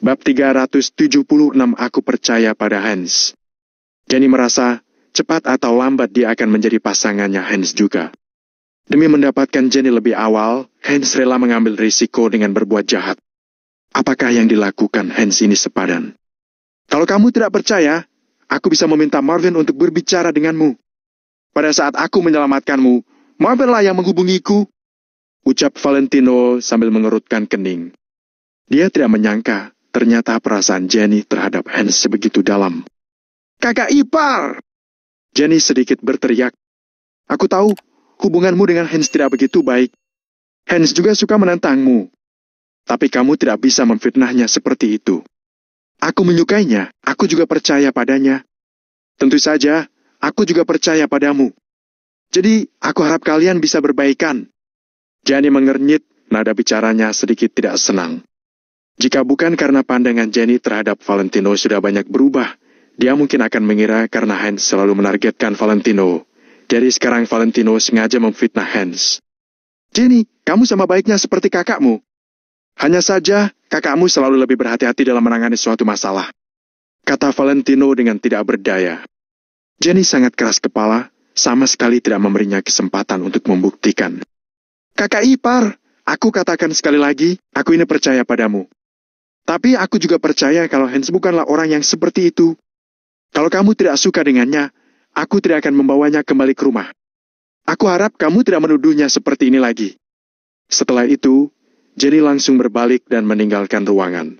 Bab 376. Aku percaya pada Hans. Jenny merasa, cepat atau lambat dia akan menjadi pasangannya Hans juga. Demi mendapatkan Jenny lebih awal, Hans rela mengambil risiko dengan berbuat jahat. Apakah yang dilakukan Hans ini sepadan? Kalau kamu tidak percaya, aku bisa meminta Marvin untuk berbicara denganmu. Pada saat aku menyelamatkanmu, Marvinlah yang menghubungiku, ucap Valentino sambil mengerutkan kening. Dia tidak menyangka, ternyata perasaan Jenny terhadap Hans sebegitu dalam. Kakak ipar! Jenny sedikit berteriak. Aku tahu, hubunganmu dengan Hans tidak begitu baik. Hans juga suka menentangmu. Tapi kamu tidak bisa memfitnahnya seperti itu. Aku menyukainya, aku juga percaya padanya. Tentu saja, aku juga percaya padamu. Jadi, aku harap kalian bisa berbaikan. Jenny mengernyit, nada bicaranya sedikit tidak senang. Jika bukan karena pandangan Jenny terhadap Valentino sudah banyak berubah, dia mungkin akan mengira karena Hans selalu menargetkan Valentino. Jadi sekarang Valentino sengaja memfitnah Hans. Jenny, kamu sama baiknya seperti kakakmu. Hanya saja, kakakmu selalu lebih berhati-hati dalam menangani suatu masalah. Kata Valentino dengan tidak berdaya. Jenny sangat keras kepala, sama sekali tidak memberinya kesempatan untuk membuktikan. Kakak ipar, aku katakan sekali lagi, aku ini percaya padamu. Tapi aku juga percaya kalau Hans bukanlah orang yang seperti itu. Kalau kamu tidak suka dengannya, aku tidak akan membawanya kembali ke rumah. Aku harap kamu tidak menuduhnya seperti ini lagi. Setelah itu, Jenny langsung berbalik dan meninggalkan ruangan.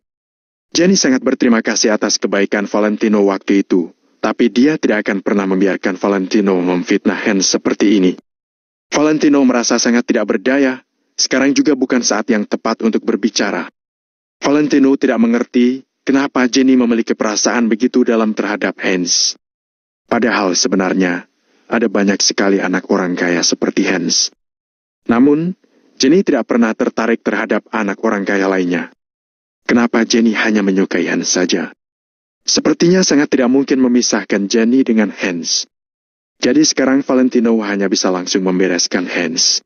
Jenny sangat berterima kasih atas kebaikan Valentino waktu itu, tapi dia tidak akan pernah membiarkan Valentino memfitnah Hans seperti ini. Valentino merasa sangat tidak berdaya, sekarang juga bukan saat yang tepat untuk berbicara. Valentino tidak mengerti kenapa Jenny memiliki perasaan begitu dalam terhadap Hans. Padahal sebenarnya, ada banyak sekali anak orang kaya seperti Hans. Namun, Jenny tidak pernah tertarik terhadap anak orang kaya lainnya. Kenapa Jenny hanya menyukai Hans saja? Sepertinya sangat tidak mungkin memisahkan Jenny dengan Hans. Jadi sekarang Valentino hanya bisa langsung membereskan Hans.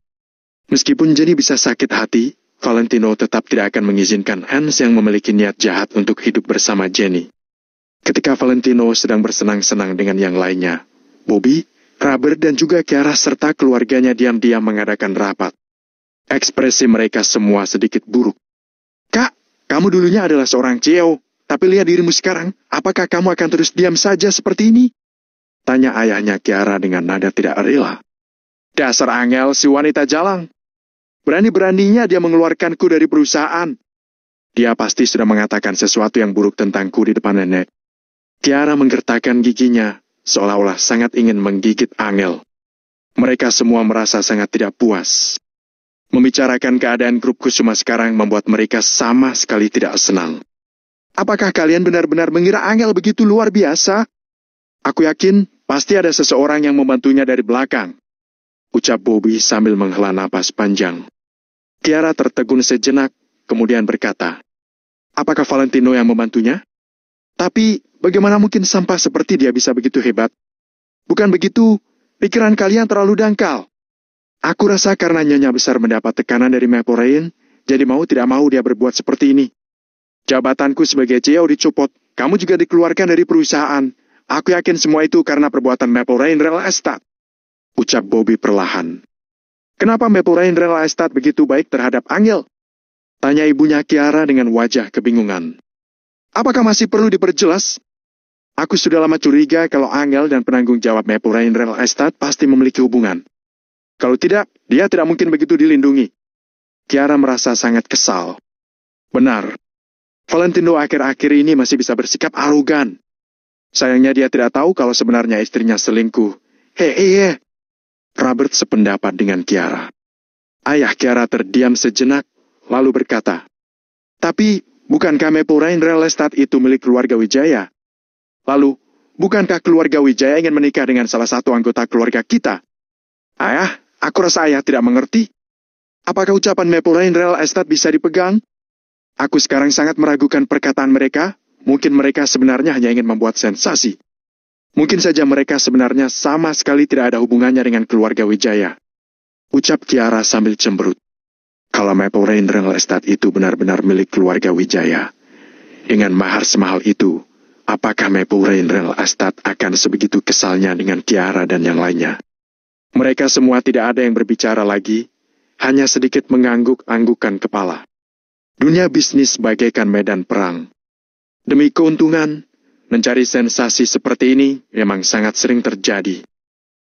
Meskipun Jenny bisa sakit hati, Valentino tetap tidak akan mengizinkan Hans yang memiliki niat jahat untuk hidup bersama Jenny. Ketika Valentino sedang bersenang-senang dengan yang lainnya, Bobby, Robert dan juga Kiara serta keluarganya diam-diam mengadakan rapat. Ekspresi mereka semua sedikit buruk. Kak, kamu dulunya adalah seorang CEO, tapi lihat dirimu sekarang, apakah kamu akan terus diam saja seperti ini? Tanya ayahnya Kiara dengan nada tidak rela. Dasar angel si wanita jalang. Berani-beraninya dia mengeluarkanku dari perusahaan. Dia pasti sudah mengatakan sesuatu yang buruk tentangku di depan nenek. Kiara menggertakkan giginya, seolah-olah sangat ingin menggigit Angel. Mereka semua merasa sangat tidak puas. Membicarakan keadaan grup Kusuma sekarang membuat mereka sama sekali tidak senang. Apakah kalian benar-benar mengira Angel begitu luar biasa? Aku yakin pasti ada seseorang yang membantunya dari belakang. Ucap Bobby sambil menghela napas panjang. Kiara tertegun sejenak, kemudian berkata, apakah Valentino yang membantunya? Tapi, bagaimana mungkin sampah seperti dia bisa begitu hebat? Bukan begitu, pikiran kalian terlalu dangkal. Aku rasa karena Nyonya Besar mendapat tekanan dari Maple Rain, jadi mau tidak mau dia berbuat seperti ini. Jabatanku sebagai CEO dicopot, kamu juga dikeluarkan dari perusahaan. Aku yakin semua itu karena perbuatan Maple Rain Real Estate. Ucap Bobby perlahan. Kenapa Maple Rain Real Estate begitu baik terhadap Angel? Tanya ibunya Kiara dengan wajah kebingungan. Apakah masih perlu diperjelas? Aku sudah lama curiga kalau Angel dan penanggung jawab Maple Rain Real Estate pasti memiliki hubungan. Kalau tidak, dia tidak mungkin begitu dilindungi. Kiara merasa sangat kesal. Benar. Valentino akhir-akhir ini masih bisa bersikap arogan. Sayangnya dia tidak tahu kalau sebenarnya istrinya selingkuh. Hei. Robert sependapat dengan Kiara. Ayah Kiara terdiam sejenak, lalu berkata, tapi, bukankah Maple Rain Real Estate itu milik keluarga Wijaya? Lalu, bukankah keluarga Wijaya ingin menikah dengan salah satu anggota keluarga kita? Ayah, aku rasa ayah tidak mengerti. Apakah ucapan Maple Rain Real Estate bisa dipegang? Aku sekarang sangat meragukan perkataan mereka. Mungkin mereka sebenarnya hanya ingin membuat sensasi. Mungkin saja mereka sebenarnya sama sekali tidak ada hubungannya dengan keluarga Wijaya. Ucap Kiara sambil cemberut. Kalau Maple Rain Real Estate itu benar-benar milik keluarga Wijaya, Dengan mahar semahal itu, apakah Maple Real Estate akan sebegitu kesalnya dengan Kiara dan yang lainnya? Mereka semua tidak ada yang berbicara lagi, hanya sedikit mengangguk-anggukan kepala. Dunia bisnis bagaikan medan perang. Demi keuntungan, mencari sensasi seperti ini memang sangat sering terjadi.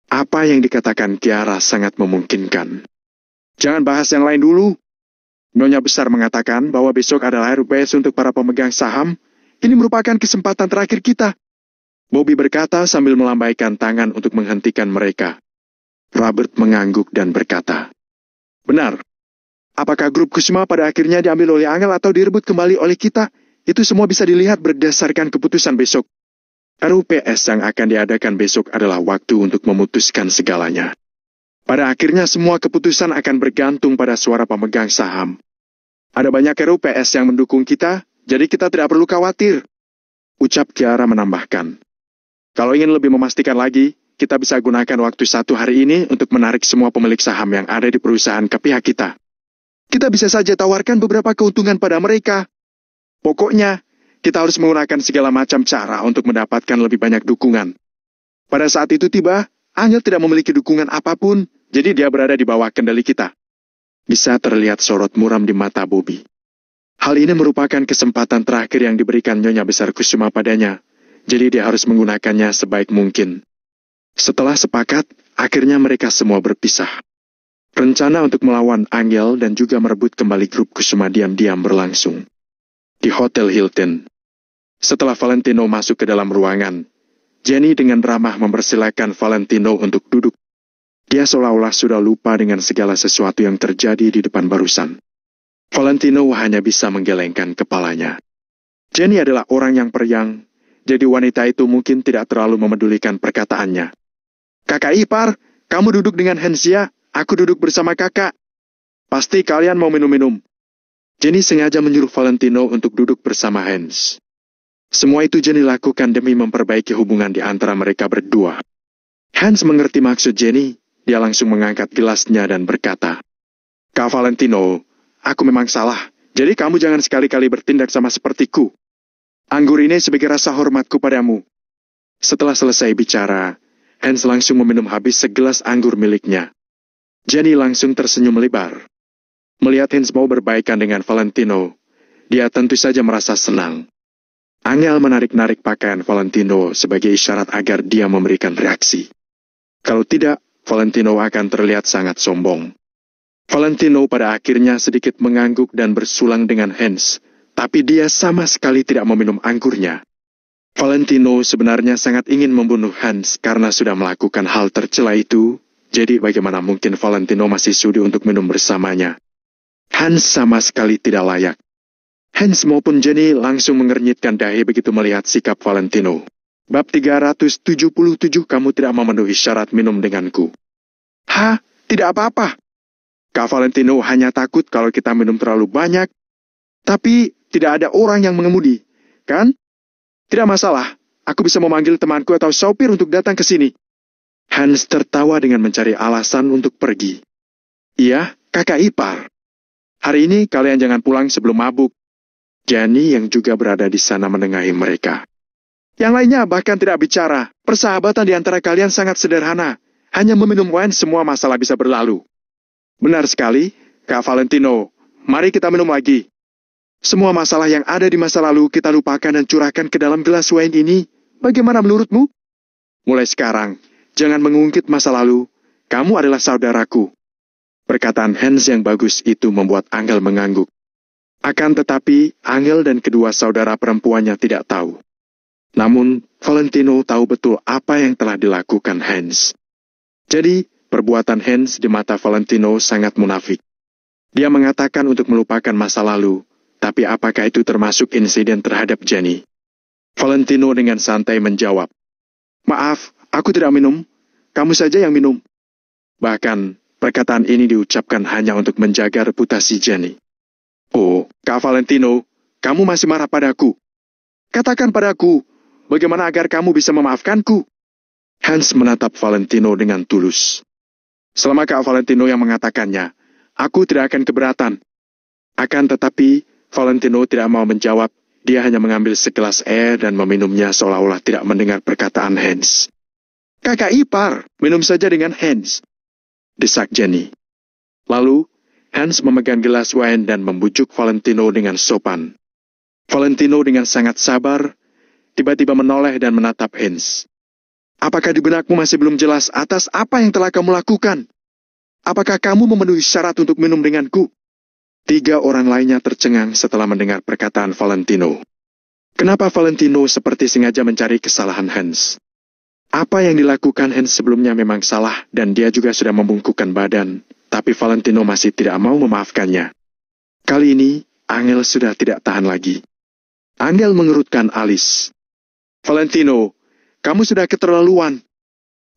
Apa yang dikatakan Kiara sangat memungkinkan. Jangan bahas yang lain dulu. Nyonya Besar mengatakan bahwa besok adalah RUPS untuk para pemegang saham. Ini merupakan kesempatan terakhir kita. Bobby berkata sambil melambaikan tangan untuk menghentikan mereka. Robert mengangguk dan berkata, "Benar. Apakah grup Kusuma pada akhirnya diambil oleh Angel atau direbut kembali oleh kita? Itu semua bisa dilihat berdasarkan keputusan besok. RUPS yang akan diadakan besok adalah waktu untuk memutuskan segalanya. Pada akhirnya semua keputusan akan bergantung pada suara pemegang saham. Ada banyak RUPS yang mendukung kita, jadi kita tidak perlu khawatir," ucap Kiara menambahkan. "Kalau ingin lebih memastikan lagi, kita bisa gunakan waktu 1 hari ini untuk menarik semua pemilik saham yang ada di perusahaan ke pihak kita. Kita bisa saja tawarkan beberapa keuntungan pada mereka. Pokoknya, kita harus menggunakan segala macam cara untuk mendapatkan lebih banyak dukungan. Pada saat itu tiba, Angel tidak memiliki dukungan apapun, jadi dia berada di bawah kendali kita." Bisa terlihat sorot muram di mata Bobby. Hal ini merupakan kesempatan terakhir yang diberikan Nyonya Besar Kusuma padanya, jadi dia harus menggunakannya sebaik mungkin. Setelah sepakat, akhirnya mereka semua berpisah. Rencana untuk melawan Angel dan juga merebut kembali grup Kusuma diam-diam berlangsung. Di Hotel Hilton. Setelah Valentino masuk ke dalam ruangan, Jenny dengan ramah mempersilakan Valentino untuk duduk. Dia seolah-olah sudah lupa dengan segala sesuatu yang terjadi di depan barusan. Valentino hanya bisa menggelengkan kepalanya. Jenny adalah orang yang periang, jadi wanita itu mungkin tidak terlalu memedulikan perkataannya. "Kakak ipar, kamu duduk dengan Hans ya, aku duduk bersama kakak. Pasti kalian mau minum-minum." Jenny sengaja menyuruh Valentino untuk duduk bersama Hans. Semua itu Jenny lakukan demi memperbaiki hubungan di antara mereka berdua. Hans mengerti maksud Jenny. Dia langsung mengangkat gelasnya dan berkata, "Kak Valentino, aku memang salah, jadi kamu jangan sekali-kali bertindak sama sepertiku. Anggur ini sebagai rasa hormatku padamu." Setelah selesai bicara, Hans langsung meminum habis segelas anggur miliknya. Jenny langsung tersenyum lebar. Melihat Hans mau berbaikan dengan Valentino, dia tentu saja merasa senang. Angel menarik-narik pakaian Valentino sebagai isyarat agar dia memberikan reaksi. Kalau tidak, Valentino akan terlihat sangat sombong. Valentino pada akhirnya sedikit mengangguk dan bersulang dengan Hans, tapi dia sama sekali tidak meminum anggurnya. Valentino sebenarnya sangat ingin membunuh Hans karena sudah melakukan hal tercela itu, jadi bagaimana mungkin Valentino masih sudi untuk minum bersamanya. Hans sama sekali tidak layak. Hans maupun Jenny langsung mengernyitkan dahi begitu melihat sikap Valentino. Bab 377 kamu tidak memenuhi syarat minum denganku. "Hah? Tidak apa-apa. Kak Valentino hanya takut kalau kita minum terlalu banyak. Tapi tidak ada orang yang mengemudi, kan? Tidak masalah, aku bisa memanggil temanku atau sopir untuk datang ke sini." Hans tertawa dengan mencari alasan untuk pergi. "Iya, kakak ipar. Hari ini kalian jangan pulang sebelum mabuk." Jenny yang juga berada di sana menengahi mereka. Yang lainnya bahkan tidak bicara. Persahabatan di antara kalian sangat sederhana. Hanya meminum wine semua masalah bisa berlalu. "Benar sekali, Kak Valentino. Mari kita minum lagi. Semua masalah yang ada di masa lalu kita lupakan dan curahkan ke dalam gelas wine ini. Bagaimana menurutmu? Mulai sekarang, jangan mengungkit masa lalu. Kamu adalah saudaraku." Perkataan Hans yang bagus itu membuat Angel mengangguk. Akan tetapi, Angel dan kedua saudara perempuannya tidak tahu. Namun, Valentino tahu betul apa yang telah dilakukan Hans. Jadi, perbuatan Hans di mata Valentino sangat munafik. Dia mengatakan untuk melupakan masa lalu, tapi apakah itu termasuk insiden terhadap Jenny? Valentino dengan santai menjawab, "Maaf, aku tidak minum. Kamu saja yang minum." Bahkan, perkataan ini diucapkan hanya untuk menjaga reputasi Jenny. "Oh, Kak Valentino, kamu masih marah padaku. Katakan padaku, bagaimana agar kamu bisa memaafkanku?" Hans menatap Valentino dengan tulus. Selama Kak Valentino yang mengatakannya, aku tidak akan keberatan. Akan tetapi, Valentino tidak mau menjawab, dia hanya mengambil segelas air dan meminumnya seolah-olah tidak mendengar perkataan Hans. "Kakak ipar, minum saja dengan Hans," desak Jenny. Lalu, Hans memegang gelas wine dan membujuk Valentino dengan sopan. Valentino dengan sangat sabar, tiba-tiba menoleh dan menatap Hans. "Apakah di benakmu masih belum jelas atas apa yang telah kamu lakukan? Apakah kamu memenuhi syarat untuk minum denganku?" 3 orang lainnya tercengang setelah mendengar perkataan Valentino. Kenapa Valentino seperti sengaja mencari kesalahan Hans? Apa yang dilakukan Hans sebelumnya memang salah dan dia juga sudah membungkukkan badan, tapi Valentino masih tidak mau memaafkannya. Kali ini, Angel sudah tidak tahan lagi. Angel mengerutkan alis. "Valentino, kamu sudah keterlaluan."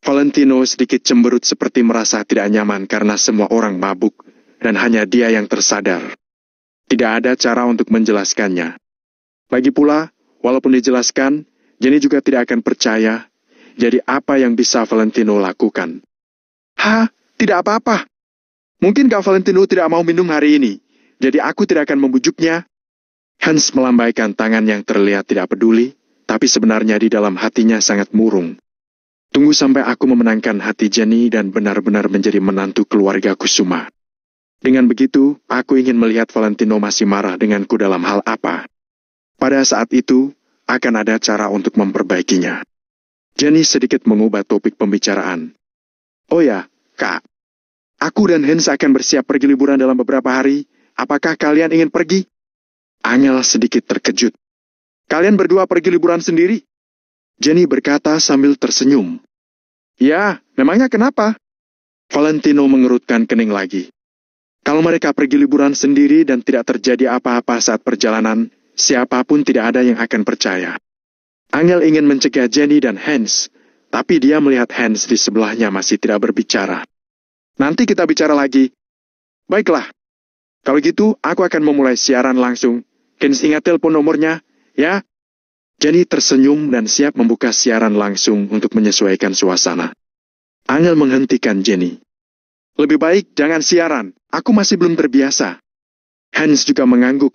Valentino sedikit cemberut seperti merasa tidak nyaman karena semua orang mabuk dan hanya dia yang tersadar. Tidak ada cara untuk menjelaskannya. Lagi pula, walaupun dijelaskan, Jenny juga tidak akan percaya. Jadi apa yang bisa Valentino lakukan? "Hah, tidak apa-apa. Mungkin Kak Valentino tidak mau minum hari ini, jadi aku tidak akan membujuknya." Hans melambaikan tangan yang terlihat tidak peduli, tapi sebenarnya di dalam hatinya sangat murung. "Tunggu sampai aku memenangkan hati Jenny dan benar-benar menjadi menantu keluarga Kusuma. Dengan begitu, aku ingin melihat Valentino masih marah denganku dalam hal apa. Pada saat itu, akan ada cara untuk memperbaikinya." Jenny sedikit mengubah topik pembicaraan. "Oh ya, Kak. Aku dan Hans akan bersiap pergi liburan dalam beberapa hari. Apakah kalian ingin pergi?" Angel sedikit terkejut. "Kalian berdua pergi liburan sendiri?" Jenny berkata sambil tersenyum. "Ya, memangnya kenapa?" Valentino mengerutkan kening lagi. Kalau mereka pergi liburan sendiri dan tidak terjadi apa-apa saat perjalanan, siapapun tidak ada yang akan percaya. Angel ingin mencegah Jenny dan Hans, tapi dia melihat Hans di sebelahnya masih tidak berbicara. "Nanti kita bicara lagi." "Baiklah. Kalau gitu, aku akan memulai siaran langsung. Hans ingat telepon nomornya, ya?" Jenny tersenyum dan siap membuka siaran langsung untuk menyesuaikan suasana. Angel menghentikan Jenny. "Lebih baik jangan siaran, aku masih belum terbiasa." Hans juga mengangguk.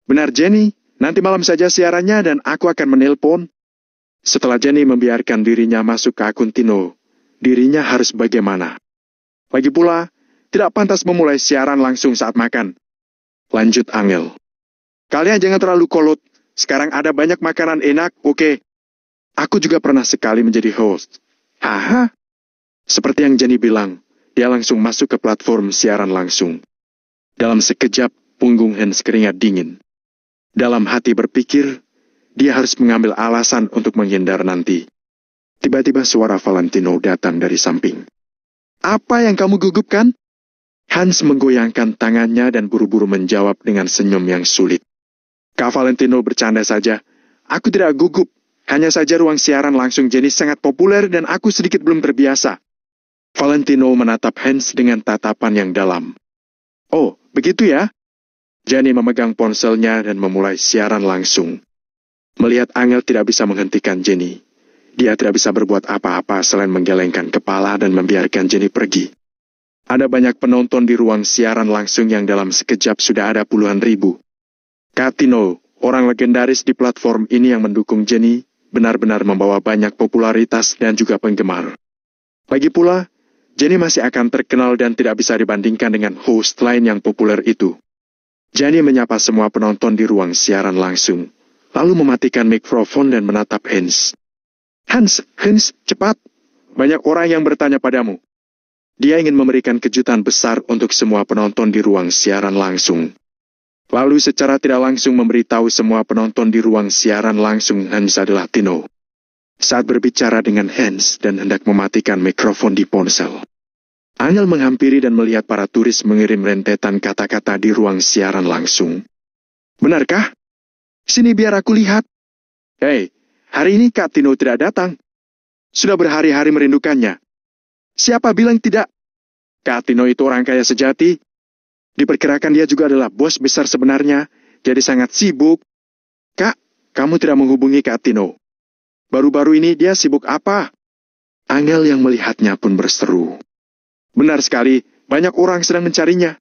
"Benar Jenny, nanti malam saja siarannya dan aku akan menelpon." Setelah Jenny membiarkan dirinya masuk ke akun Tino, dirinya harus bagaimana? Lagi pula, tidak pantas memulai siaran langsung saat makan. Lanjut Angel. "Kalian jangan terlalu kolot, sekarang ada banyak makanan enak, oke? Aku juga pernah sekali menjadi host." "Haha." Seperti yang Jenny bilang, dia langsung masuk ke platform siaran langsung. Dalam sekejap, punggung Hans keringat dingin. Dalam hati berpikir, dia harus mengambil alasan untuk menghindar nanti. Tiba-tiba suara Valentino datang dari samping. "Apa yang kamu gugupkan?" Hans menggoyangkan tangannya dan buru-buru menjawab dengan senyum yang sulit. "Kak Valentino bercanda saja. Aku tidak gugup. Hanya saja ruang siaran langsung Jenny sangat populer dan aku sedikit belum terbiasa." Valentino menatap Hans dengan tatapan yang dalam. "Oh, begitu ya?" Jenny memegang ponselnya dan memulai siaran langsung. Melihat Angel tidak bisa menghentikan Jenny, dia tidak bisa berbuat apa-apa selain menggelengkan kepala dan membiarkan Jenny pergi. Ada banyak penonton di ruang siaran langsung yang dalam sekejap sudah ada puluhan ribu. Kak Tino, orang legendaris di platform ini yang mendukung Jenny, benar-benar membawa banyak popularitas dan juga penggemar. Lagi pula, Jenny masih akan terkenal dan tidak bisa dibandingkan dengan host lain yang populer itu. Jenny menyapa semua penonton di ruang siaran langsung, lalu mematikan mikrofon dan menatap Hans. Hans, cepat! Banyak orang yang bertanya padamu." Dia ingin memberikan kejutan besar untuk semua penonton di ruang siaran langsung. Lalu secara tidak langsung memberitahu semua penonton di ruang siaran langsung Hans adalah Tino. Saat berbicara dengan Hans dan hendak mematikan mikrofon di ponsel, Angel menghampiri dan melihat para turis mengirim rentetan kata-kata di ruang siaran langsung. "Benarkah? Sini biar aku lihat." "Hei, hari ini Kak Tino tidak datang. Sudah berhari-hari merindukannya." "Siapa bilang tidak? Kak Tino itu orang kaya sejati. Diperkirakan dia juga adalah bos besar sebenarnya, jadi sangat sibuk." "Kak, kamu tidak menghubungi Kak Tino. Baru-baru ini dia sibuk apa?" Angel yang melihatnya pun berseru. "Benar sekali, banyak orang sedang mencarinya."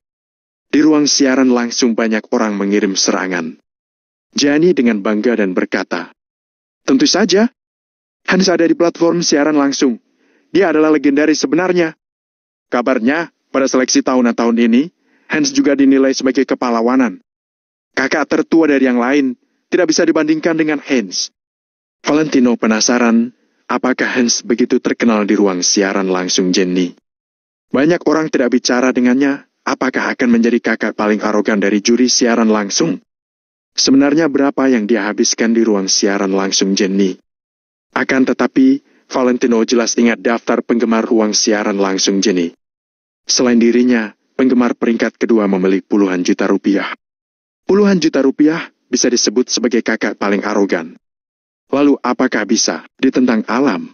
Di ruang siaran langsung banyak orang mengirim serangan. Jenny dengan bangga dan berkata, "Tentu saja. Hans ada di platform siaran langsung. Dia adalah legendaris sebenarnya. Kabarnya, pada seleksi tahunan tahun ini, Hans juga dinilai sebagai kepahlawanan. Kakak tertua dari yang lain, tidak bisa dibandingkan dengan Hans." Valentino penasaran, apakah Hans begitu terkenal di ruang siaran langsung Jenny. Banyak orang tidak bicara dengannya, apakah akan menjadi kakak paling arogan dari juri siaran langsung? Sebenarnya berapa yang dia habiskan di ruang siaran langsung Jenny? Akan tetapi, Valentino jelas ingat daftar penggemar ruang siaran langsung Jenny. Selain dirinya, penggemar peringkat kedua membeli puluhan juta rupiah. Puluhan juta rupiah bisa disebut sebagai kakak paling arogan. Lalu apakah bisa ditentang alam?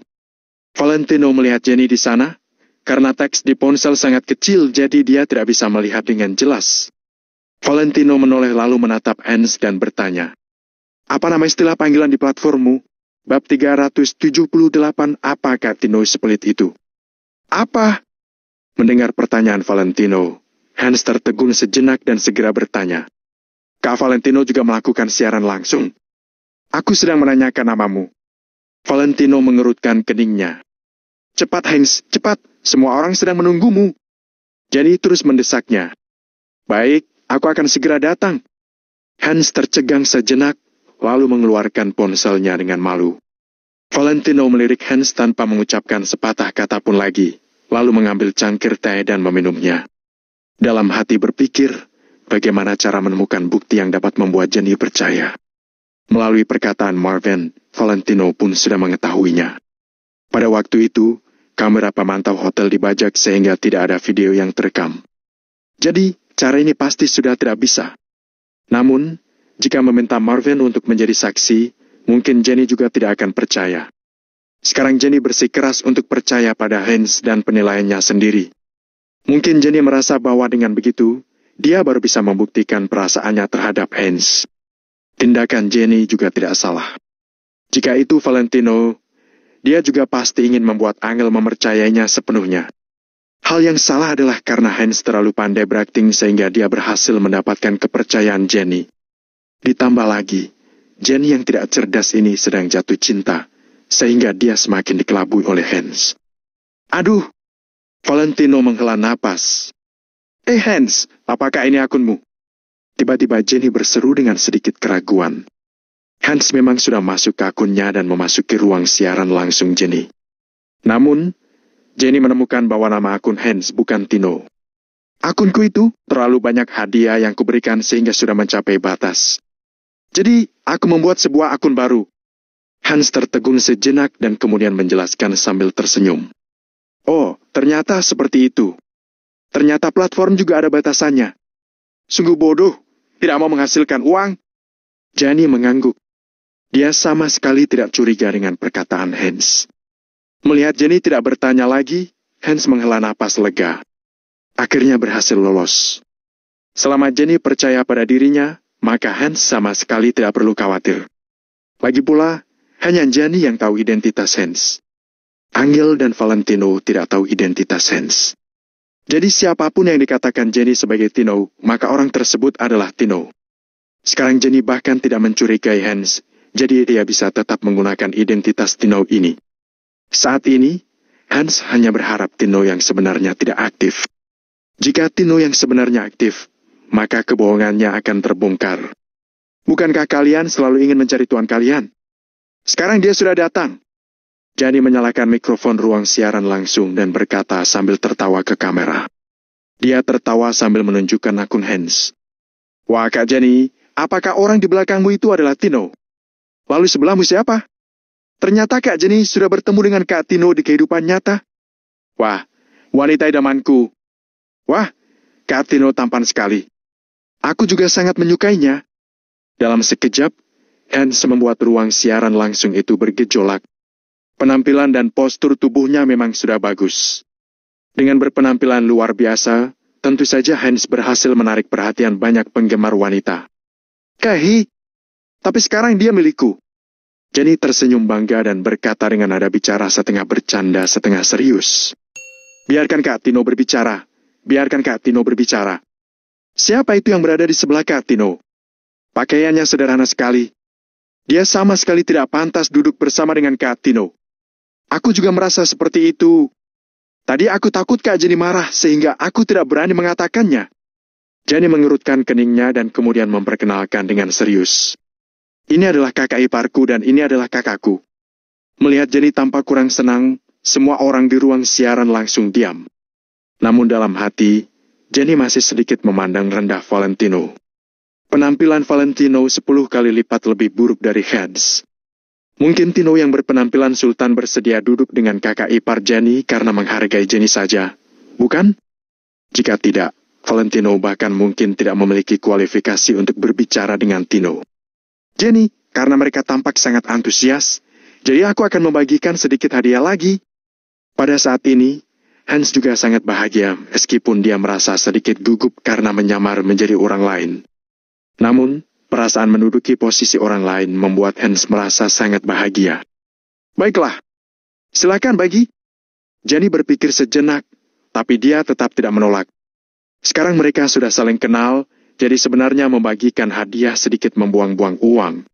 Valentino melihat Jenny di sana, karena teks di ponsel sangat kecil jadi dia tidak bisa melihat dengan jelas. Valentino menoleh lalu menatap Hans dan bertanya, "Apa nama istilah panggilan di platformmu? Bab 378, apa Kak Tino sepelit itu?" "Apa?" Mendengar pertanyaan Valentino, Hans tertegun sejenak dan segera bertanya, "Kak Valentino juga melakukan siaran langsung?" "Aku sedang menanyakan namamu." Valentino mengerutkan keningnya. "Cepat Hans, cepat, semua orang sedang menunggumu." Jenny terus mendesaknya. "Baik, aku akan segera datang." Hans tercegang sejenak, lalu mengeluarkan ponselnya dengan malu. Valentino melirik Hans tanpa mengucapkan sepatah kata pun lagi, lalu mengambil cangkir teh dan meminumnya. Dalam hati berpikir, bagaimana cara menemukan bukti yang dapat membuat Jenny percaya. Melalui perkataan Marvin, Valentino pun sudah mengetahuinya. Pada waktu itu, kamera pemantau hotel dibajak sehingga tidak ada video yang terekam. Jadi, cara ini pasti sudah tidak bisa. Namun, jika meminta Marvin untuk menjadi saksi, mungkin Jenny juga tidak akan percaya. Sekarang Jenny bersikeras untuk percaya pada Hans dan penilaiannya sendiri. Mungkin Jenny merasa bahwa dengan begitu, dia baru bisa membuktikan perasaannya terhadap Hans. Tindakan Jenny juga tidak salah. Jika itu Valentino, dia juga pasti ingin membuat Angel mempercayainya sepenuhnya. Hal yang salah adalah karena Hans terlalu pandai berakting sehingga dia berhasil mendapatkan kepercayaan Jenny. Ditambah lagi, Jenny yang tidak cerdas ini sedang jatuh cinta, sehingga dia semakin dikelabui oleh Hans. "Aduh!" Valentino menghela napas. Hans, apakah ini akunmu?" Tiba-tiba Jenny berseru dengan sedikit keraguan. Hans memang sudah masuk ke akunnya dan memasuki ruang siaran langsung Jenny. Namun, Jenny menemukan bahwa nama akun Hans bukan Tino. "Akunku itu terlalu banyak hadiah yang kuberikan sehingga sudah mencapai batas. Jadi, aku membuat sebuah akun baru." Hans tertegun sejenak dan kemudian menjelaskan sambil tersenyum. "Oh, ternyata seperti itu. Ternyata platform juga ada batasannya. Sungguh bodoh, tidak mau menghasilkan uang." Jenny mengangguk. Dia sama sekali tidak curiga dengan perkataan Hans. Melihat Jenny tidak bertanya lagi, Hans menghela napas lega. Akhirnya berhasil lolos. Selama Jenny percaya pada dirinya, maka Hans sama sekali tidak perlu khawatir. Lagi pula, hanya Jenny yang tahu identitas Hans. Angel dan Valentino tidak tahu identitas Hans. Jadi siapapun yang dikatakan Jenny sebagai Tino, maka orang tersebut adalah Tino. Sekarang Jenny bahkan tidak mencurigai Hans, jadi dia bisa tetap menggunakan identitas Tino ini. Saat ini, Hans hanya berharap Tino yang sebenarnya tidak aktif. Jika Tino yang sebenarnya aktif, maka kebohongannya akan terbongkar. Bukankah kalian selalu ingin mencari tuan kalian? Sekarang dia sudah datang. Jenny menyalakan mikrofon ruang siaran langsung dan berkata sambil tertawa ke kamera. Dia tertawa sambil menunjukkan akun Hans. "Wah Kak Jenny, apakah orang di belakangmu itu adalah Tino? Lalu sebelahmu siapa? Ternyata Kak Jenny sudah bertemu dengan Kak Tino di kehidupan nyata. Wah, wanita idamanku. Wah, Kak Tino tampan sekali. Aku juga sangat menyukainya." Dalam sekejap, Hans membuat ruang siaran langsung itu bergejolak. Penampilan dan postur tubuhnya memang sudah bagus. Dengan berpenampilan luar biasa, tentu saja Hans berhasil menarik perhatian banyak penggemar wanita. "Kahi, tapi sekarang dia milikku." Jenny tersenyum bangga dan berkata dengan nada bicara setengah bercanda, setengah serius. "Biarkan Kak Tino berbicara. Biarkan Kak Tino berbicara. Siapa itu yang berada di sebelah Kak Tino?" Pakaiannya sederhana sekali. Dia sama sekali tidak pantas duduk bersama dengan Kak Tino. Aku juga merasa seperti itu. Tadi aku takut Kak Jenny marah sehingga aku tidak berani mengatakannya. Jenny mengerutkan keningnya dan kemudian memperkenalkan dengan serius. Ini adalah kakak iparku dan ini adalah kakakku. Melihat Jenny tampak kurang senang, semua orang di ruang siaran langsung diam. Namun dalam hati, Jenny masih sedikit memandang rendah Valentino. Penampilan Valentino 10 kali lipat lebih buruk dari Hans. Mungkin Tino yang berpenampilan sultan bersedia duduk dengan kakak ipar Jenny karena menghargai Jenny saja, bukan? Jika tidak, Valentino bahkan mungkin tidak memiliki kualifikasi untuk berbicara dengan Tino. Jenny, karena mereka tampak sangat antusias, jadi aku akan membagikan sedikit hadiah lagi. Pada saat ini, Hans juga sangat bahagia meskipun dia merasa sedikit gugup karena menyamar menjadi orang lain. Namun, perasaan menduduki posisi orang lain membuat Hans merasa sangat bahagia. Baiklah, silakan bagi. Jenny berpikir sejenak, tapi dia tetap tidak menolak. Sekarang mereka sudah saling kenal, jadi sebenarnya membagikan hadiah sedikit membuang-buang uang.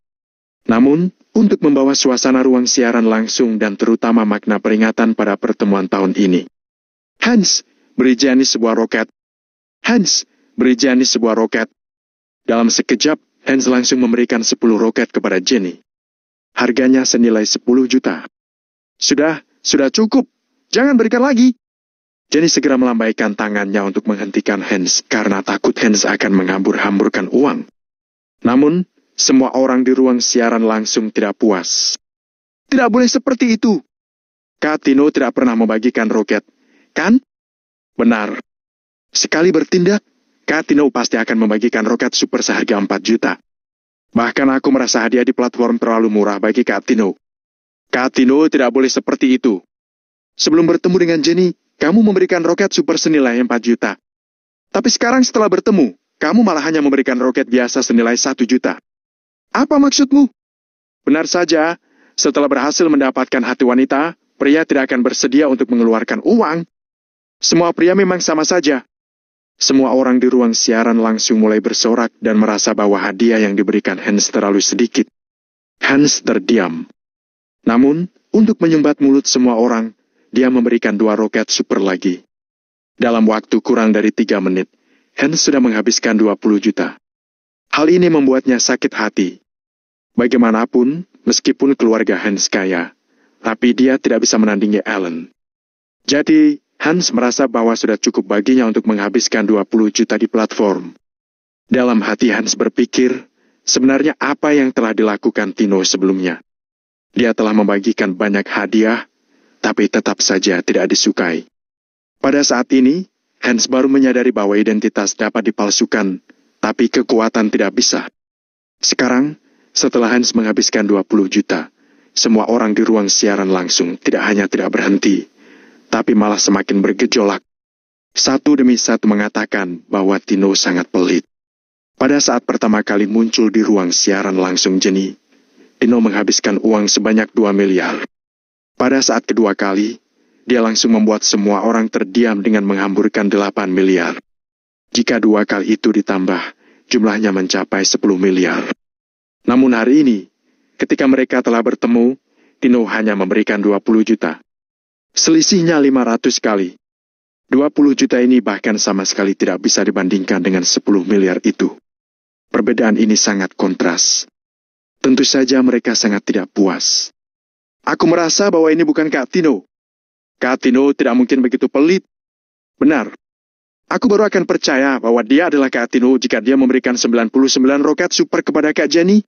Namun, untuk membawa suasana ruang siaran langsung dan terutama makna peringatan pada pertemuan tahun ini. Hans, beri Jenny sebuah roket. Hans, beri Jenny sebuah roket. Dalam sekejap, Hans langsung memberikan 10 roket kepada Jenny. Harganya senilai 10 juta. Sudah cukup. Jangan berikan lagi. Jenny segera melambaikan tangannya untuk menghentikan Hans karena takut Hans akan menghambur-hamburkan uang. Namun, semua orang di ruang siaran langsung tidak puas. Tidak boleh seperti itu. Kak Tino tidak pernah membagikan roket, kan? Benar. Sekali bertindak, Kak Tino pasti akan membagikan roket super seharga 4 juta. Bahkan aku merasa hadiah di platform terlalu murah bagi Kak Tino. Kak Tino tidak boleh seperti itu. Sebelum bertemu dengan Jenny, kamu memberikan roket super senilai 4 juta. Tapi sekarang setelah bertemu, kamu malah hanya memberikan roket biasa senilai 1 juta. Apa maksudmu? Benar saja, setelah berhasil mendapatkan hati wanita, pria tidak akan bersedia untuk mengeluarkan uang. Semua pria memang sama saja. Semua orang di ruang siaran langsung mulai bersorak dan merasa bahwa hadiah yang diberikan Hans terlalu sedikit. Hans terdiam. Namun, untuk menyumbat mulut semua orang, dia memberikan 2 roket super lagi. Dalam waktu kurang dari 3 menit, Hans sudah menghabiskan 20 juta. Hal ini membuatnya sakit hati. Bagaimanapun, meskipun keluarga Hans kaya, tapi dia tidak bisa menandingi Alan. Jadi, Hans merasa bahwa sudah cukup baginya untuk menghabiskan 20 juta di platform. Dalam hati Hans berpikir, sebenarnya apa yang telah dilakukan Tino sebelumnya. Dia telah membagikan banyak hadiah, tapi tetap saja tidak disukai. Pada saat ini, Hans baru menyadari bahwa identitas dapat dipalsukan, tapi kekuatan tidak bisa. Sekarang, setelah Hans menghabiskan 20 juta, semua orang di ruang siaran langsung tidak hanya tidak berhenti, tapi malah semakin bergejolak. Satu demi satu mengatakan bahwa Tino sangat pelit. Pada saat pertama kali muncul di ruang siaran langsung Jenny, Tino menghabiskan uang sebanyak 2 miliar. Pada saat kedua kali, dia langsung membuat semua orang terdiam dengan menghamburkan 8 miliar. Jika 2 kali itu ditambah, jumlahnya mencapai 10 miliar. Namun hari ini, ketika mereka telah bertemu, Tino hanya memberikan 20 juta. Selisihnya 500 kali. 20 juta ini bahkan sama sekali tidak bisa dibandingkan dengan 10 miliar itu. Perbedaan ini sangat kontras. Tentu saja mereka sangat tidak puas. Aku merasa bahwa ini bukan Kak Tino. Kak Tino tidak mungkin begitu pelit. Benar. Aku baru akan percaya bahwa dia adalah Kak Tino jika dia memberikan 99 roket super kepada Kak Jenny.